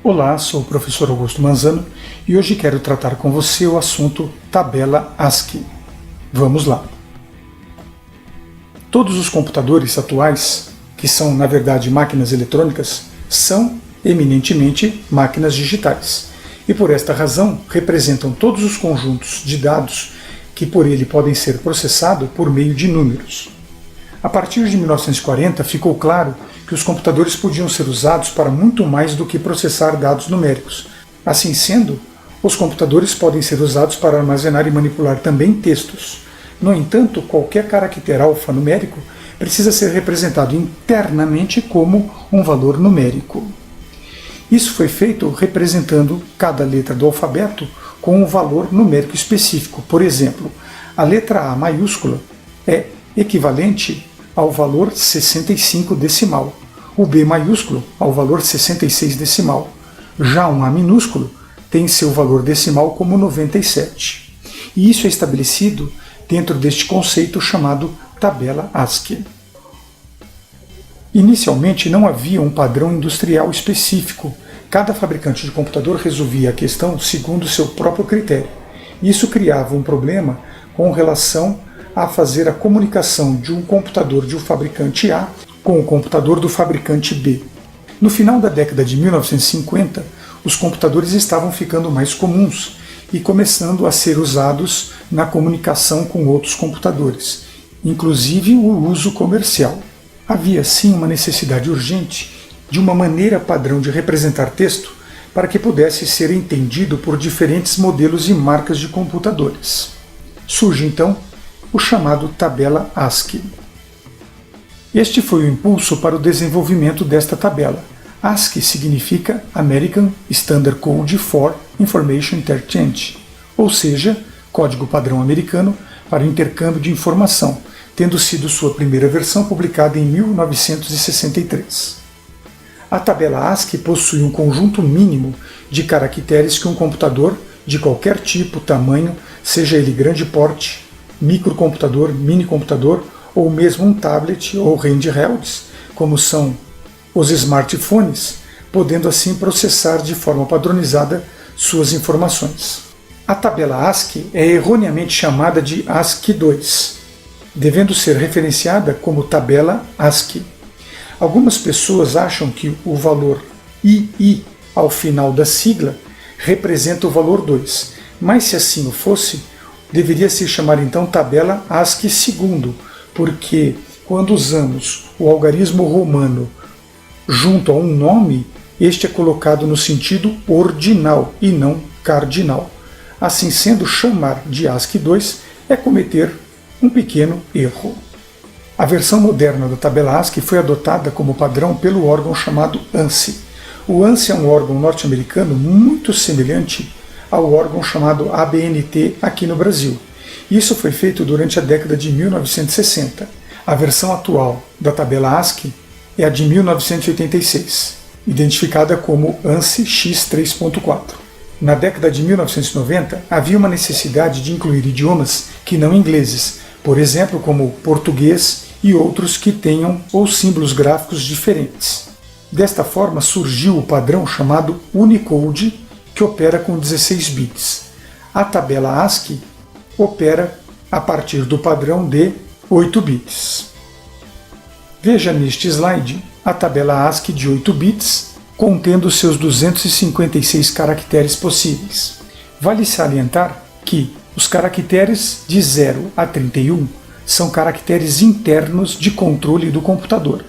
Olá, sou o professor Augusto Manzano e hoje quero tratar com você o assunto tabela ASCII. Vamos lá! Todos os computadores atuais, que são na verdade máquinas eletrônicas, são eminentemente máquinas digitais e por esta razão representam todos os conjuntos de dados que por ele podem ser processados por meio de números. A partir de 1940 ficou claro que os computadores podiam ser usados para muito mais do que processar dados numéricos. Assim sendo, os computadores podem ser usados para armazenar e manipular também textos. No entanto, qualquer caractere alfanumérico precisa ser representado internamente como um valor numérico. Isso foi feito representando cada letra do alfabeto com um valor numérico específico. Por exemplo, a letra A maiúscula é equivalente ao valor 65 decimal, o B maiúsculo ao valor 66 decimal. Já um A minúsculo tem seu valor decimal como 97. E isso é estabelecido dentro deste conceito chamado tabela ASCII. Inicialmente não havia um padrão industrial específico. Cada fabricante de computador resolvia a questão segundo seu próprio critério. Isso criava um problema com relação a fazer a comunicação de um computador de um fabricante A com o computador do fabricante B. No final da década de 1950, os computadores estavam ficando mais comuns e começando a ser usados na comunicação com outros computadores, inclusive o uso comercial. Havia sim uma necessidade urgente de uma maneira padrão de representar texto para que pudesse ser entendido por diferentes modelos e marcas de computadores. Surge então o chamado tabela ASCII. Este foi o impulso para o desenvolvimento desta tabela. ASCII significa American Standard Code for Information Interchange, ou seja, Código Padrão Americano para o Intercâmbio de Informação, tendo sido sua primeira versão publicada em 1963. A tabela ASCII possui um conjunto mínimo de caracteres que um computador de qualquer tipo, tamanho, seja ele grande porte, microcomputador, minicomputador ou mesmo um tablet ou handhelds, como são os smartphones, podendo assim processar de forma padronizada suas informações. A tabela ASCII é erroneamente chamada de ASCII-2, devendo ser referenciada como tabela ASCII. Algumas pessoas acham que o valor II ao final da sigla representa o valor 2, mas se assim o fosse, deveria se chamar então tabela ASCII II, porque quando usamos o algarismo romano junto a um nome, este é colocado no sentido ordinal e não cardinal. Assim sendo, chamar de ASCII-2 é cometer um pequeno erro. A versão moderna da tabela ASCII foi adotada como padrão pelo órgão chamado ANSI. O ANSI é um órgão norte-americano muito semelhante ao órgão chamado ABNT aqui no Brasil. Isso foi feito durante a década de 1960. A versão atual da tabela ASCII é a de 1986, identificada como ANSI X3.4. Na década de 1990, havia uma necessidade de incluir idiomas que não ingleses, por exemplo, como português e outros que tenham ou símbolos gráficos diferentes. Desta forma surgiu o padrão chamado Unicode, que opera com 16 bits. A tabela ASCII opera a partir do padrão de 8 bits. Veja neste slide a tabela ASCII de 8 bits, contendo seus 256 caracteres possíveis. Vale salientar que os caracteres de 0 a 31 são caracteres internos de controle do computador.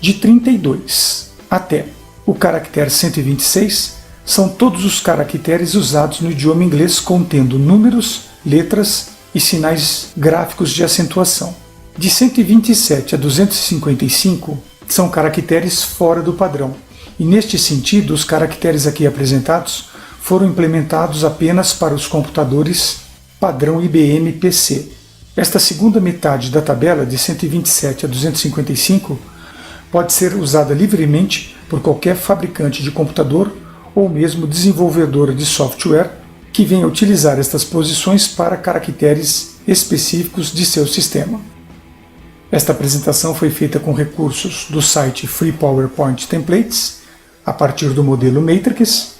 De 32 até o caractere 126 são todos os caracteres usados no idioma inglês contendo números, letras e sinais gráficos de acentuação. De 127 a 255 são caracteres fora do padrão, e neste sentido os caracteres aqui apresentados foram implementados apenas para os computadores padrão IBM PC. Esta segunda metade da tabela, de 127 a 255, pode ser usada livremente por qualquer fabricante de computador ou mesmo desenvolvedor de software que venha utilizar estas posições para caracteres específicos de seu sistema. Esta apresentação foi feita com recursos do site Free PowerPoint Templates, a partir do modelo Matrix.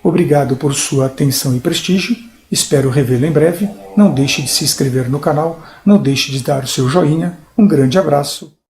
Obrigado por sua atenção e prestígio, espero revê-lo em breve. Não deixe de se inscrever no canal, não deixe de dar o seu joinha. Um grande abraço.